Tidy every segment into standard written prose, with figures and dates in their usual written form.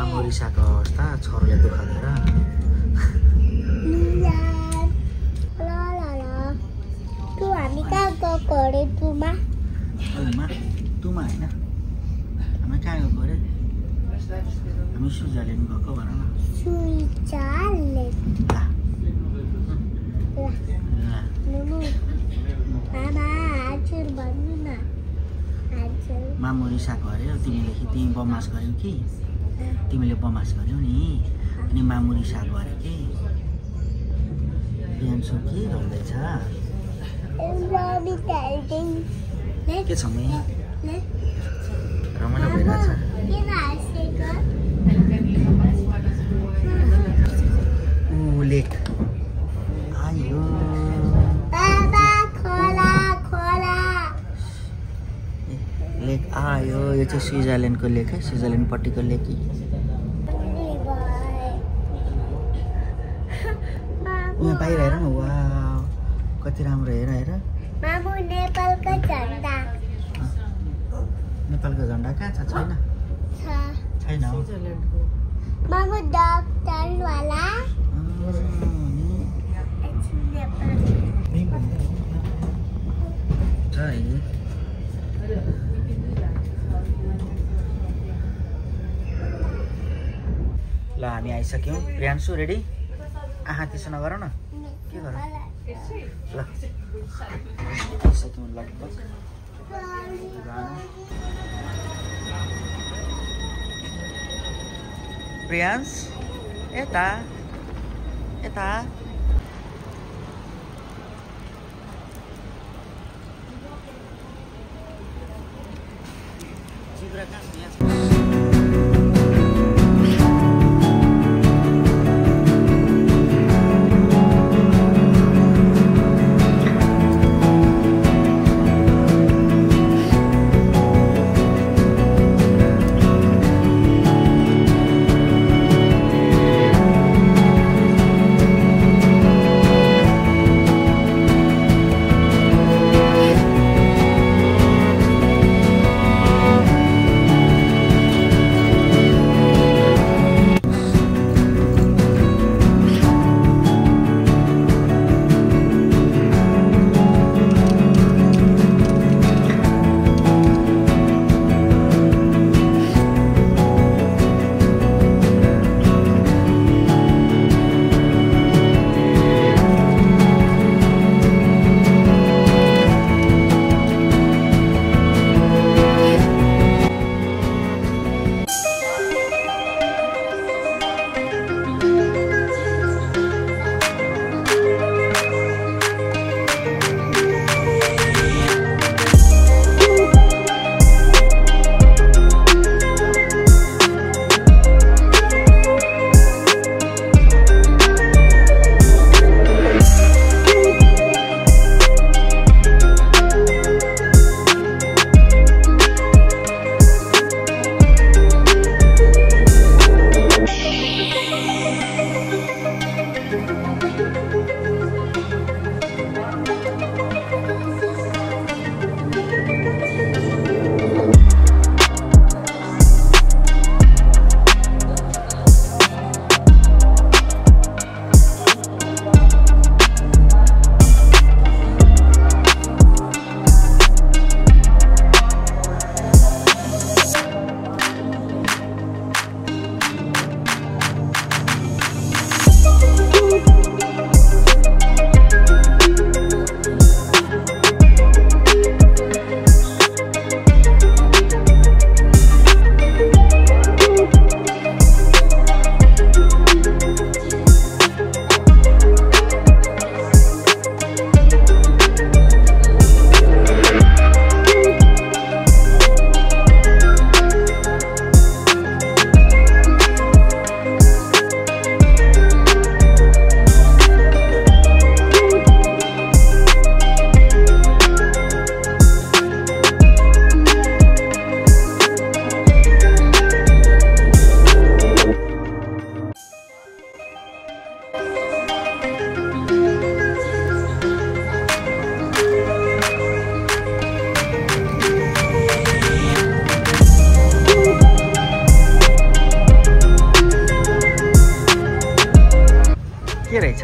मामु रिसाको अवस्था छोरोले दुःख दिएर हामी कहाँ गएको अरे तुमा तुमा होइन हामी कहाँ गएको अरे हामी स्विजरल्यान्ड गएको भन न मामु रिसाको अरे तिमी बमास गर्यौ कि तिमीले बमास गर्यौ नि अनि मामु रिसाको अरे के प्रियांशु के गर्दैछ के छ मै रमाइलो भइरहेछ लेक आयो लेक आयो यो चाहिँ स्विजरल्यान्डको लेक है स्विजरल्यान्डपट्टिको लेक यहाँ बाहिर हेर न वा कति राम्रो हेर मामु नेपालको झन्डा नेपालको झन्डा कहाँ छ छैन हो मामु डक्टर वाला ल हामी आइसक्यौँ प्रियांशु रेडी आहा त्यसो नगर न के गर ल आइसक्यौँ लगभग प्रियांश यता यता जिब्रा कहाँ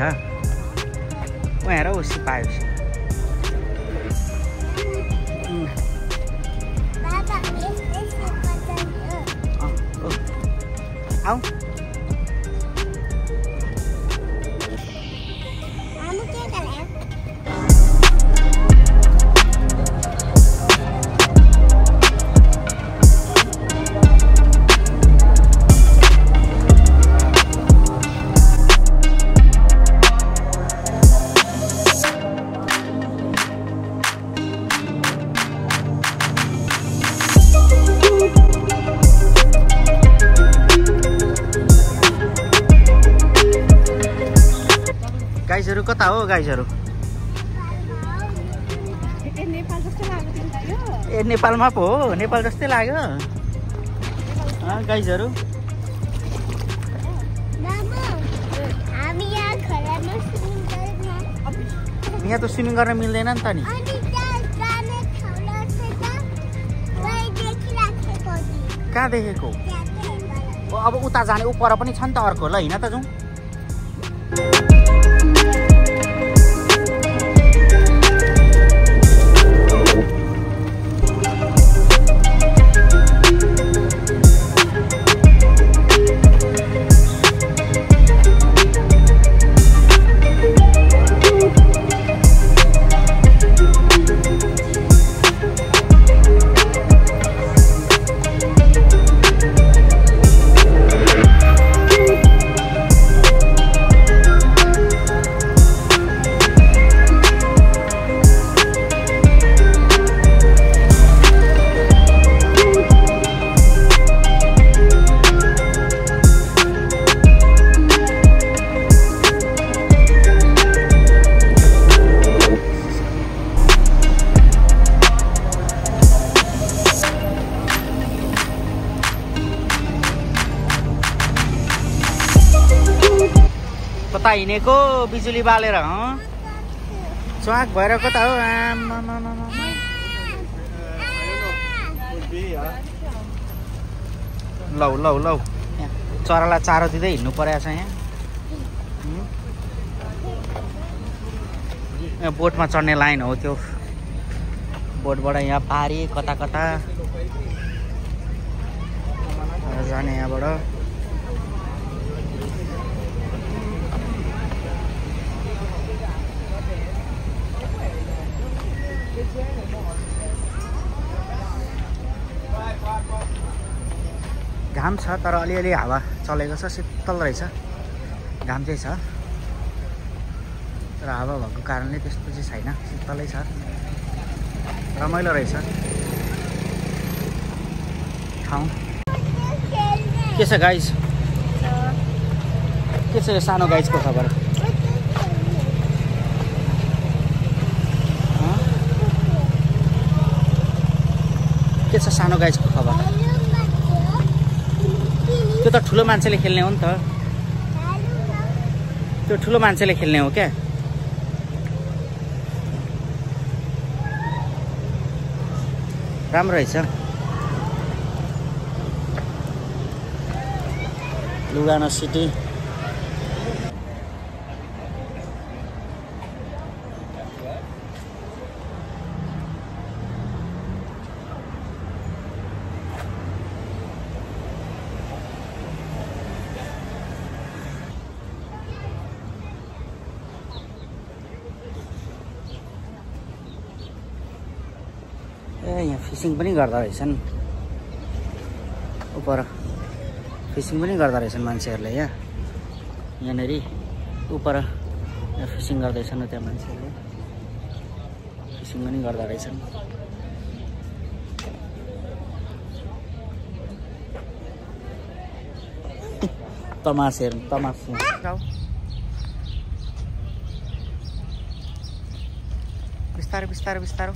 वहाँ हेर उसी पायो आऊ गाइजहरू कता हो गाइजहरू ए नेपालमा पो हो नेपाल जस्तै लाग्यो गाइजहरू यहाँ त स्विमिङ गर्न मिल्दैन नि त नि कहाँ देखेको अब उता जाने ऊ पर पनि छ नि त अर्को ल हिँड त जाउँ कता हिँडेको बिजुली बालेर च्वाक भएर कता हो लौ लौ लौ चरालाई चारो दिँदै हिँड्नु परेको छ यहाँ बोटमा चढ्ने लाइन हो त्यो बोटबाट यहाँ पारी कता कता जाने यहाँबाट घाम छ तर अलिअलि हावा चलेको छ शीतल रहेछ घाम चाहिँ छ तर हावा भएको कारणले त्यस्तो चाहिँ छैन शीतलै छ रमाइलो रहेछ ठाउँ के छ गाइज के छ यो सानो गाइजको खबर के छ सानो गाइजको खबर त्यो त ठुलो मान्छेले खेल्ने हो नि त त्यो ठुलो मान्छेले खेल्ने हो क्या राम्रो रहेछ लुगाना सिटी यहाँ फिसिङ पनि गर्दा रहेछन् उपर फिसिङ पनि गर्दा रहेछन् मान्छेहरूले यहाँनिर उपर फिसिङ गर्दैछन् त्यहाँ मान्छेहरूले फिसिङ पनि गर्दा रहेछन् तमासेर तमासे बिस्तारो बिस्तारो बिस्तारो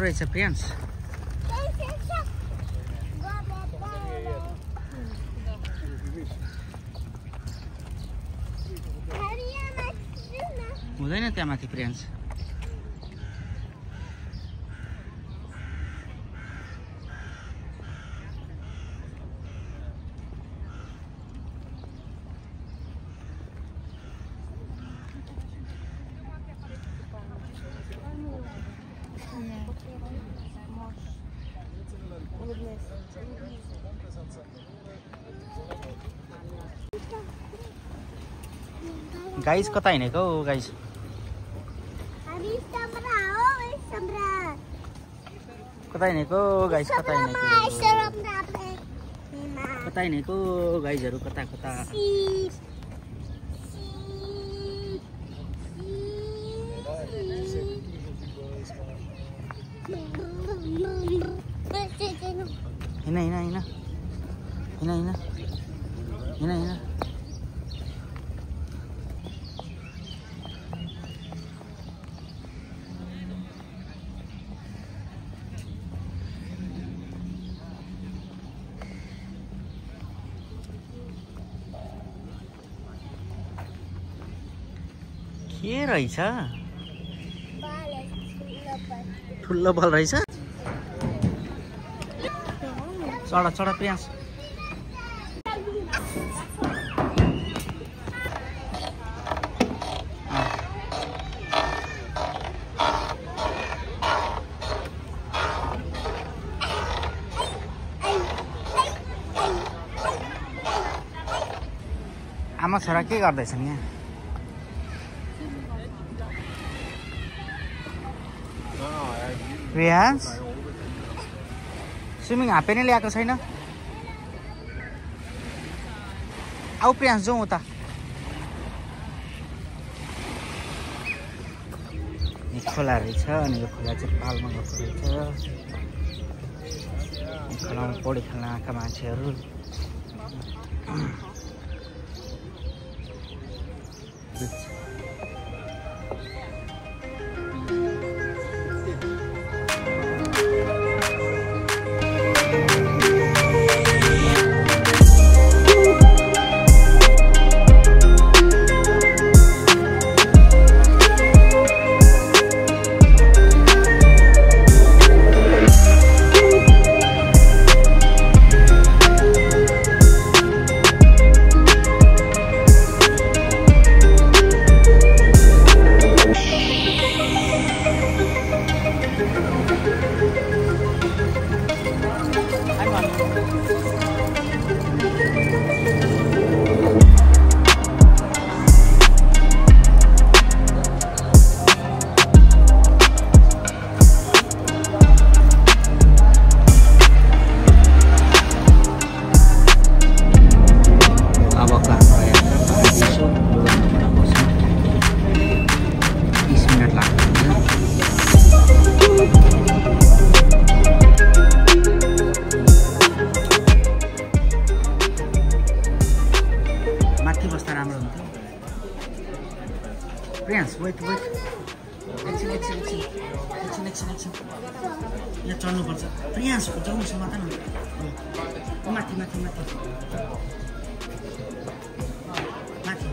रहेछ प्रियांश हुँदैन त्यहाँ माथि प्रियांश गाइस कता हिँडेको हो गाइस कता हिँडेको गाइस कता हिँडेको गाइसहरु कता कता हिँड हिँड हिँड हिँड हिँड हिँड हिँड के रहेछ ठुलो बल रहेछ चढ चढ प्रियांश आमा छोरा के गर्दैछन् यहाँ प्रियांश स्विमिङ हाफ प्यान्ट ल्याएको छैन आऊ प्रियांश जाउँ उता खोला रहेछ अनि यो खोला चाहिँ पालमा गएको रहेछ खोलामा पौडी खेल्न आएका मान्छेहरू प्रियांश वेट वेट एकछिन यहाँ चढ्नुपर्छ प्रियांश जाउँ समाता न माथि माथि माथि माथि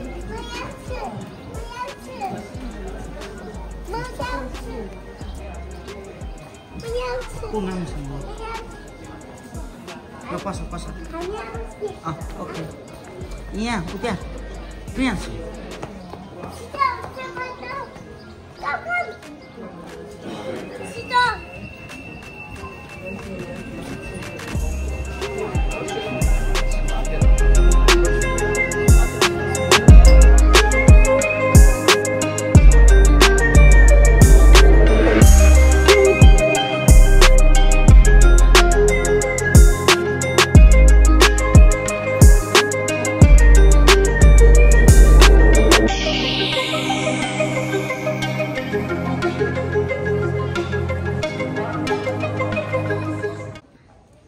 पस पस ओके यहाँ उता प्रियांश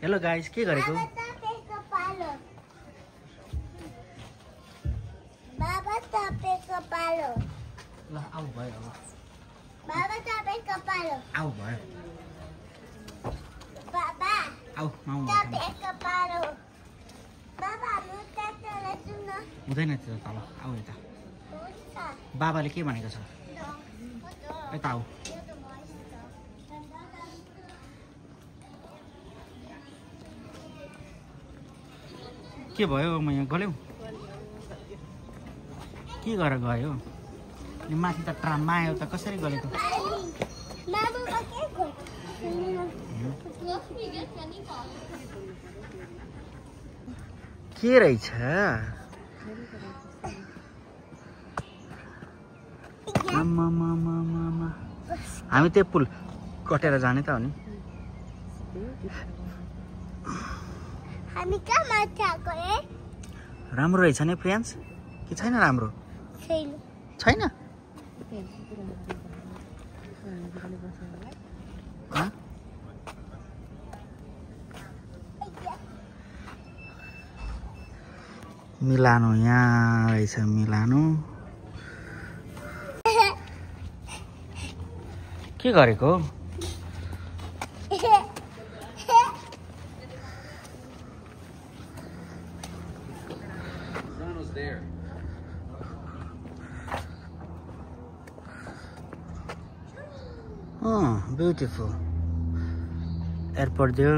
हेलो गाइस के गरेको बाबा तपाईको पालो ल आउ भयो अब बाबा तपाईको पालो आउ भयो आऊ माउ एक पारो बाबा म ट्याक्टरलाई सुन्न हुँदैन त्यो तल आऊ यता हुन्छ बाबाले के भनेको छ यता आऊ के भयो म यहाँ गल्यौ के गरेर गयो अनि माथि त ट्राममा आयो त कसरी गलेको मामुको के गयो के रहेछ हामी त्यो पुल कटेर जाने त हो नि हामी कहाँ माथि आएको ए राम्रो रहेछ नि प्रियान्स कि छैन राम्रो छैन मिलानो यहाँ रहेछ मिलानो के गरेको ब्युटिफुल एयरपोर्ट दियो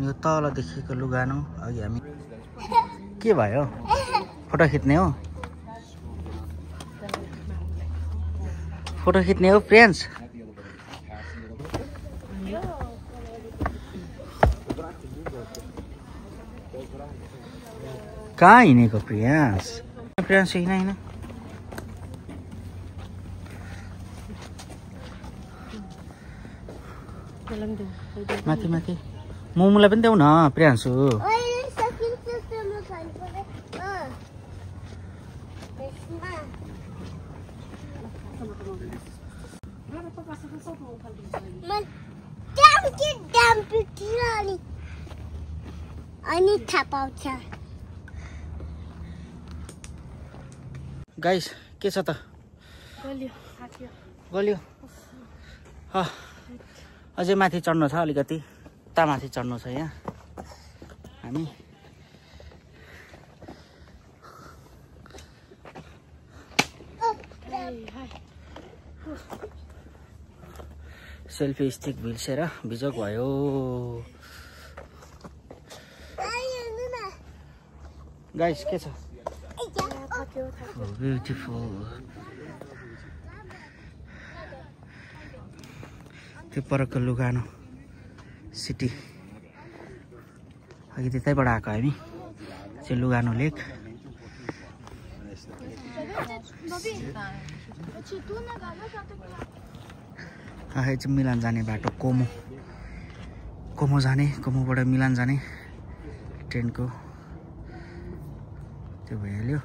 यो तल देखेको लुगानो अघि हामी के भयो फोटो खिच्ने हो प्रियान्स कहाँ हिँडेको प्रियान्स हिँड माथि माथि मोमोलाई पनि देऊ न प्रियान्सु अनि थाहा पाउँछ गाइस के छ त गल्यो अझै माथि चढ्नु छ अलिकति उता माथि चढ्नु छ यहाँ हामी सेल्फी स्टिक भिल्सेर बिजोक भयो गाइस के छ ब्युटिफुल त्यो परको लुगानो सिटी अघि त्यतैबाट आएको हामी त्यो लुगानो लेक चाहिँ मिलान जाने बाटो कोमो जाने कोमोबाट मिलान जाने ट्रेनको त्यो भइहाल्यो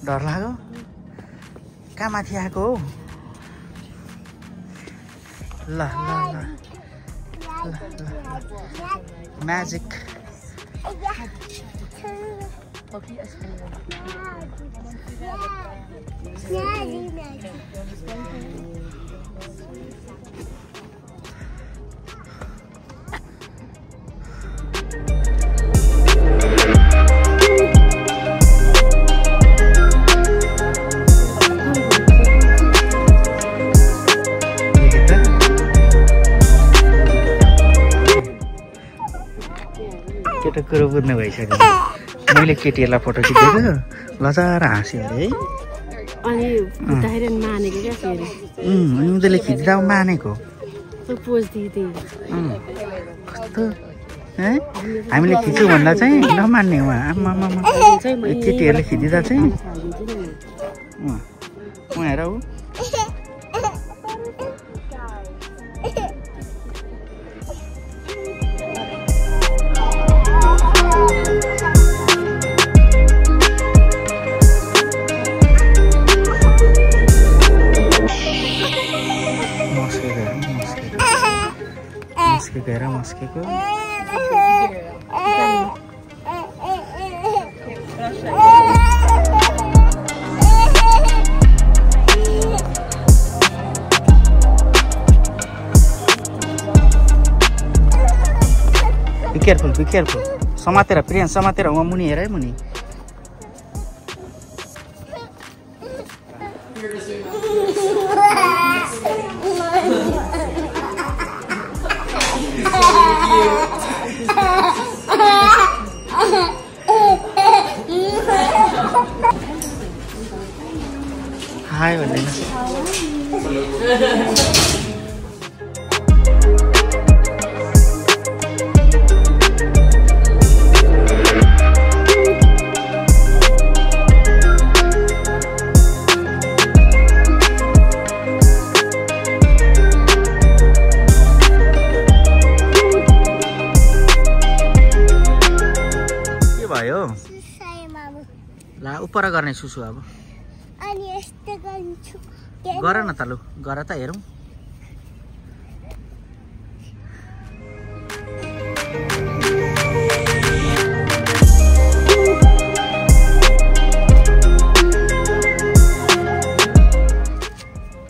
डर लाग्यो कहाँ माथि आएको हो ल म्याजिक बुझ्नु भइसक्यो मैले केटीहरूलाई फोटो खिचेको लजार हाँस्यो अरे है अनि बुझ्दाखेरि मानेको क्या फेरि अनि उनीहरूले खिच्दा मानेको पोज दिँदै कस्तो है हामीले खिच्यौँ भन्दा चाहिँ नमान्ने उहाँ आमा केटीहरूले खिचिँदा चाहिँ उहाँ हेर ऊ मस्केको बी केयरफुल समातेर प्रियन समातेर उहाँ मुनि हेर है मुनि हाय भन्दैन के भयो ला उपर गर्ने सुसु अब अनि यस्तो गर्छु गर न त लु गर त हेरौँ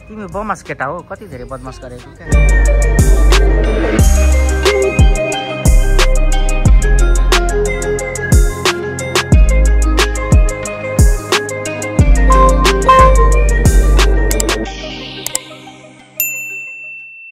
तिमी बदमास केटा हो कति धेरै बदमास गरेको क्या